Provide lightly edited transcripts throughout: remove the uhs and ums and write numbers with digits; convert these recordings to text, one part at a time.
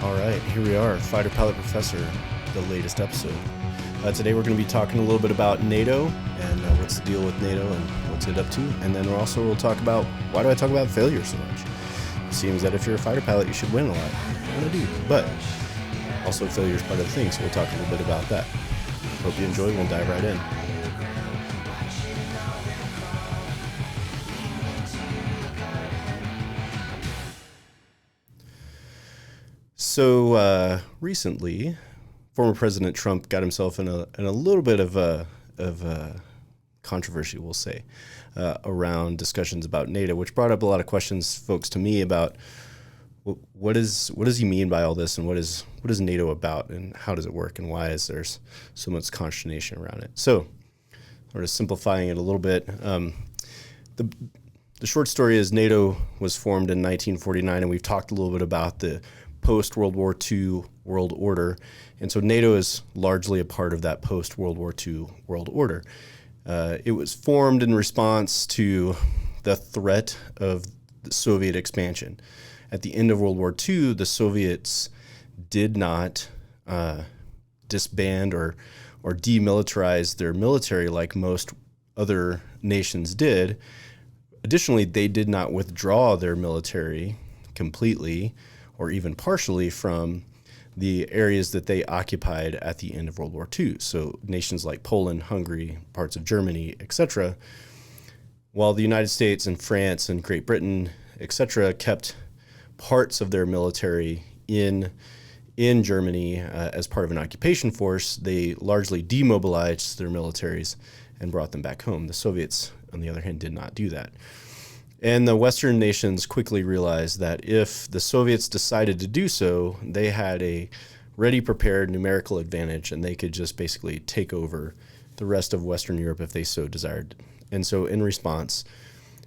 All right, here we are, Fighter Pilot Professor, the latest episode. Today we're going to be talking a little bit about NATO and what's the deal with NATO and what's it up to. And then we'll talk about, why do I talk about failure so much? It seems that if you're a fighter pilot, you should win a lot. And I do, but also failure is part of the thing, so we'll talk a little bit about that. Hope you enjoy, we'll dive right in. So recently, former President Trump got himself in a little bit of a controversy, we'll say, around discussions about NATO, which brought up a lot of questions, folks, to me about what does he mean by all this, and what is NATO about, and how does it work, and why is there so much consternation around it? So, sort of simplifying it a little bit, the short story is NATO was formed in 1949, and we've talked a little bit about the post-World War II world order. And so NATO is largely a part of that post-World War II world order. It was formed in response to the threat of the Soviet expansion. At the end of World War II, the Soviets did not disband or demilitarize their military like most other nations did. Additionally, they did not withdraw their military completely or even partially from the areas that they occupied at the end of World War II. So nations like Poland, Hungary, parts of Germany, etc., while the United States and France and Great Britain, etc., kept parts of their military in Germany as part of an occupation force, they largely demobilized their militaries and brought them back home. The Soviets, on the other hand, did not do that. And the Western nations quickly realized that if the Soviets decided to do so, they had a ready, prepared numerical advantage, and they could just basically take over the rest of Western Europe if they so desired. And so in response,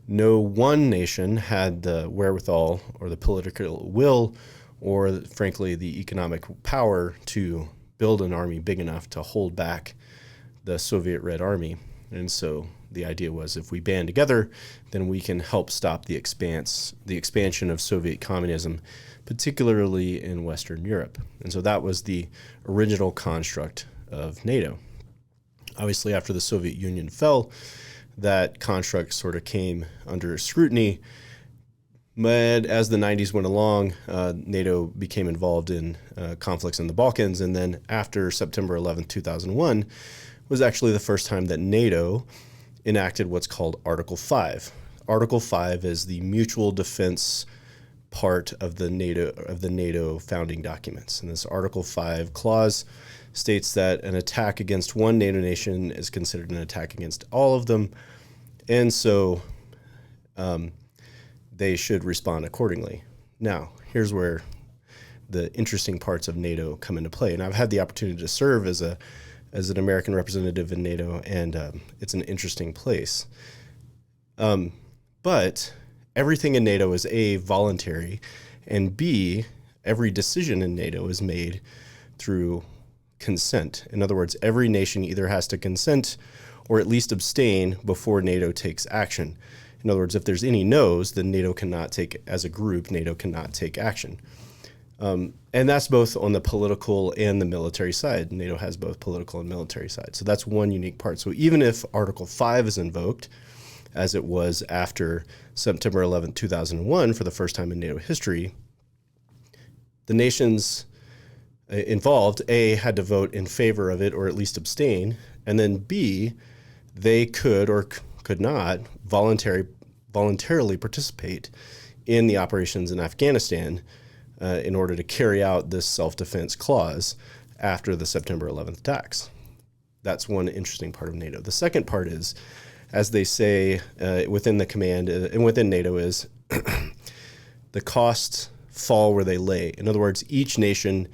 no one nation had the wherewithal or the political will or, frankly, the economic power to build an army big enough to hold back the Soviet Red Army. And so the idea was, if we band together, then we can help stop the expansion of Soviet communism, particularly in Western Europe. And so that was the original construct of NATO. Obviously, after the Soviet Union fell, that construct sort of came under scrutiny. But as the 90s went along, NATO became involved in conflicts in the Balkans. And then after September 11th, 2001, was actually the first time that NATO enacted what's called Article 5. Article 5 is the mutual defense part of the NATO founding documents. And this Article 5 clause states that an attack against one NATO nation is considered an attack against all of them, and so they should respond accordingly. Now, here's where the interesting parts of NATO come into play. And I've had the opportunity to serve as an American representative in NATO, and it's an interesting place. But everything in NATO is A, voluntary, and B, every decision in NATO is made through consent. In other words, every nation either has to consent or at least abstain before NATO takes action. In other words, if there's any no's, then NATO cannot take, as a group, NATO cannot take action. And that's both on the political and the military side. NATO has both political and military sides. So that's one unique part. So even if Article 5 is invoked, as it was after September 11, 2001, for the first time in NATO history, the nations involved, A, had to vote in favor of it or at least abstain, and then B, they could or could not voluntarily participate in the operations in Afghanistan in order to carry out this self-defense clause after the September 11th attacks. That's one interesting part of NATO. The second part is, as they say within the command and within NATO, is the costs fall where they lay. In other words, each nation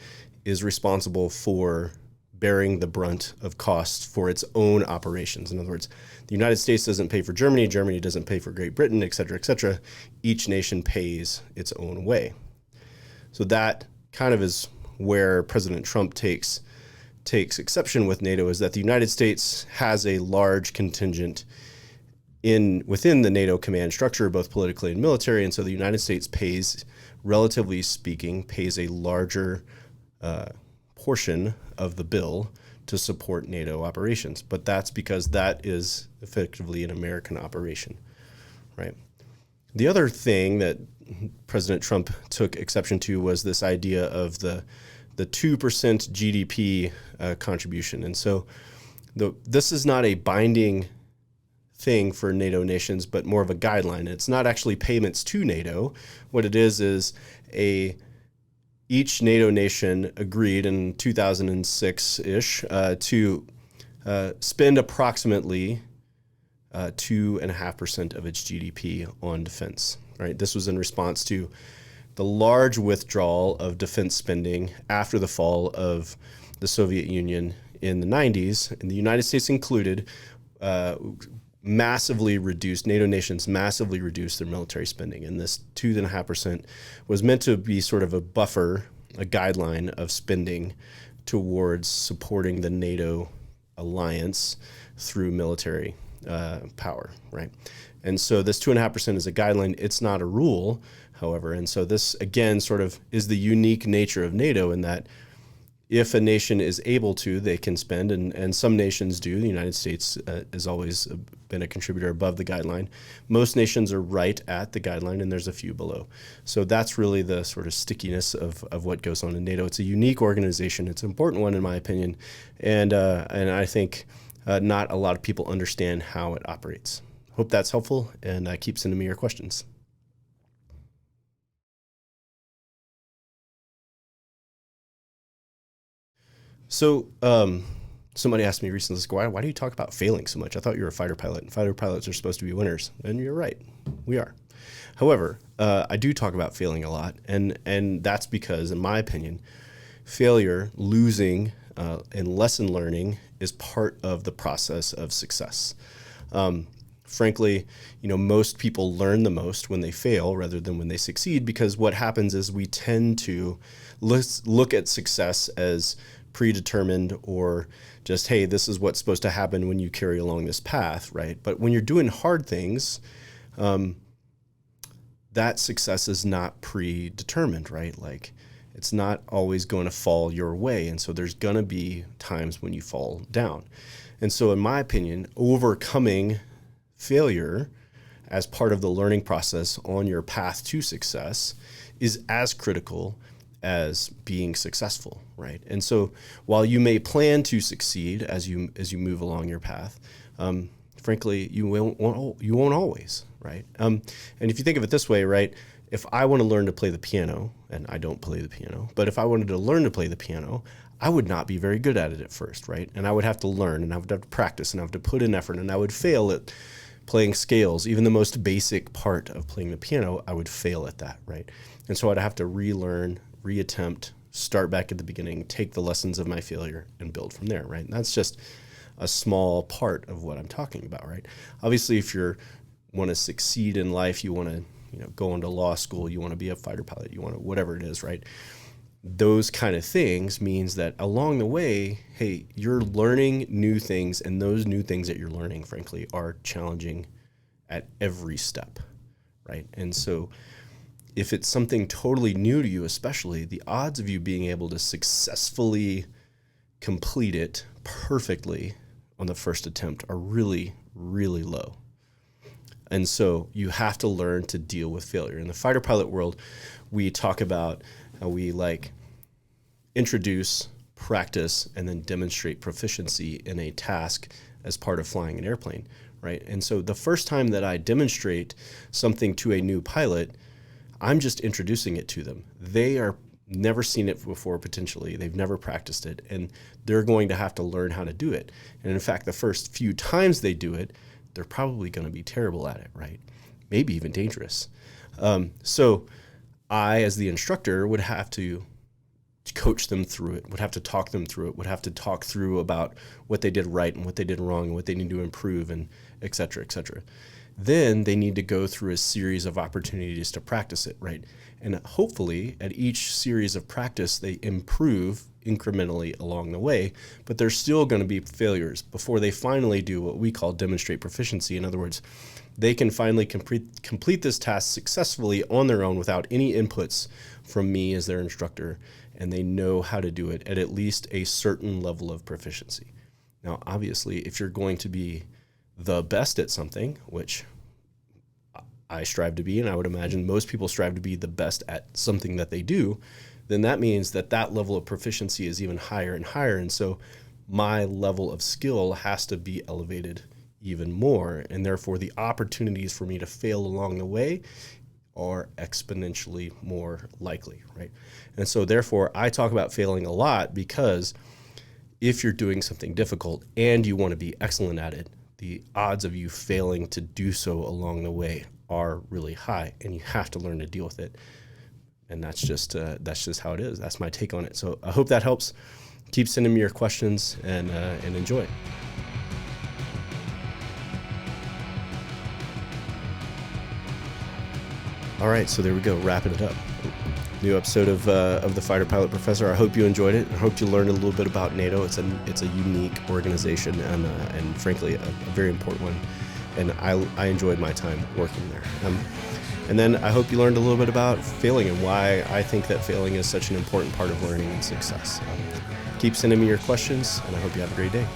is responsible for bearing the brunt of costs for its own operations. In other words, the United States doesn't pay for Germany, Germany doesn't pay for Great Britain, et cetera, et cetera. Each nation pays its own way. So that kind of is where President Trump takes exception with NATO, is that the United States has a large contingent within the NATO command structure, both politically and military, and so the United States pays relatively speaking, pays a larger portion of the bill to support NATO operations. But that's because that is effectively an American operation, right? The other thing that President Trump took exception to was this idea of the 2% GDP contribution. And so this is not a binding thing for NATO nations, but more of a guideline. It's not actually payments to NATO. What it is each NATO nation agreed in 2006-ish to spend approximately 2.5% of its GDP on defense. Right? This was in response to the large withdrawal of defense spending after the fall of the Soviet Union in the 90s, and the United States included, massively reduced, NATO nations massively reduced their military spending. And this 2.5% was meant to be sort of a buffer, a guideline of spending towards supporting the NATO alliance through military power, right? And so this 2.5% is a guideline. It's not a rule, however. And so this, again, sort of is the unique nature of NATO in that if a nation is able to, they can spend, and some nations do. The United States has always been a contributor above the guideline. Most nations are right at the guideline, and there's a few below. So that's really the sort of stickiness of what goes on in NATO. It's a unique organization. It's an important one, in my opinion, and I think not a lot of people understand how it operates. Hope that's helpful, and keep sending me your questions. So somebody asked me recently, why do you talk about failing so much? I thought you were a fighter pilot, and fighter pilots are supposed to be winners. And you're right, we are. However, I do talk about failing a lot, and that's because, in my opinion, failure, losing, and lesson learning is part of the process of success. Frankly, most people learn the most when they fail rather than when they succeed, because what happens is we tend to look at success as predetermined, or just, hey, this is what's supposed to happen when you carry along this path, right? But when you're doing hard things, that success is not predetermined, right? Like, it's not always going to fall your way. And so there's going to be times when you fall down. And so in my opinion, overcoming failure as part of the learning process on your path to success is as critical as being successful, right? And so while you may plan to succeed as you move along your path, frankly, you won't always, right? And if you think of it this way, right? If I want to learn to play the piano, and I don't play the piano, but if I wanted to learn to play the piano, I would not be very good at it at first, right? And I would have to learn, and I would have to practice, and I would have to put in effort, and I would fail at playing scales. Even the most basic part of playing the piano, I would fail at that, right? And so I'd have to relearn, reattempt, start back at the beginning, take the lessons of my failure, and build from there, right? And that's just a small part of what I'm talking about, right? Obviously, if you want to succeed in life, you want to go into law school, you want to be a fighter pilot, you want to whatever it is, right? Those kind of things means that along the way, hey, you're learning new things, and those new things that you're learning, frankly, are challenging at every step, right? And so if it's something totally new to you, especially, the odds of you being able to successfully complete it perfectly on the first attempt are really, really low. And so you have to learn to deal with failure. In the fighter pilot world, we talk about how we introduce, practice, and then demonstrate proficiency in a task as part of flying an airplane, right? And so the first time that I demonstrate something to a new pilot, I'm just introducing it to them. They are never seen it before, potentially. They've never practiced it, and they're going to have to learn how to do it. And in fact, the first few times they do it, they're probably going to be terrible at it, right? Maybe even dangerous. So I, as the instructor, would have to coach them through it, would have to talk them through it, would have to talk through about what they did right and what they did wrong and what they need to improve, and et cetera, et cetera. then they need to go through a series of opportunities to practice it, right? And hopefully at each series of practice, they improve incrementally along the way, but there's still going to be failures before they finally do what we call demonstrate proficiency. In other words, they can finally complete this task successfully on their own without any inputs from me as their instructor, and they know how to do it at least a certain level of proficiency. Now, obviously, if you're going to be the best at something, which I strive to be, and I would imagine most people strive to be the best at something that they do, then that means that that level of proficiency is even higher and higher. And so my level of skill has to be elevated even more. And therefore, the opportunities for me to fail along the way are exponentially more likely, right? And so therefore, I talk about failing a lot because if you're doing something difficult and you want to be excellent at it, the odds of you failing to do so along the way are really high, and you have to learn to deal with it. And that's just how it is. That's my take on it. So I hope that helps. Keep sending me your questions and enjoy. All right, so there we go, wrapping it up. New episode of the Fighter Pilot Professor. I hope you enjoyed it. I hope you learned a little bit about NATO. It's a unique organization and frankly a very important one. And I enjoyed my time working there. And then I hope you learned a little bit about failing and why I think that failing is such an important part of learning and success. Keep sending me your questions, and I hope you have a great day.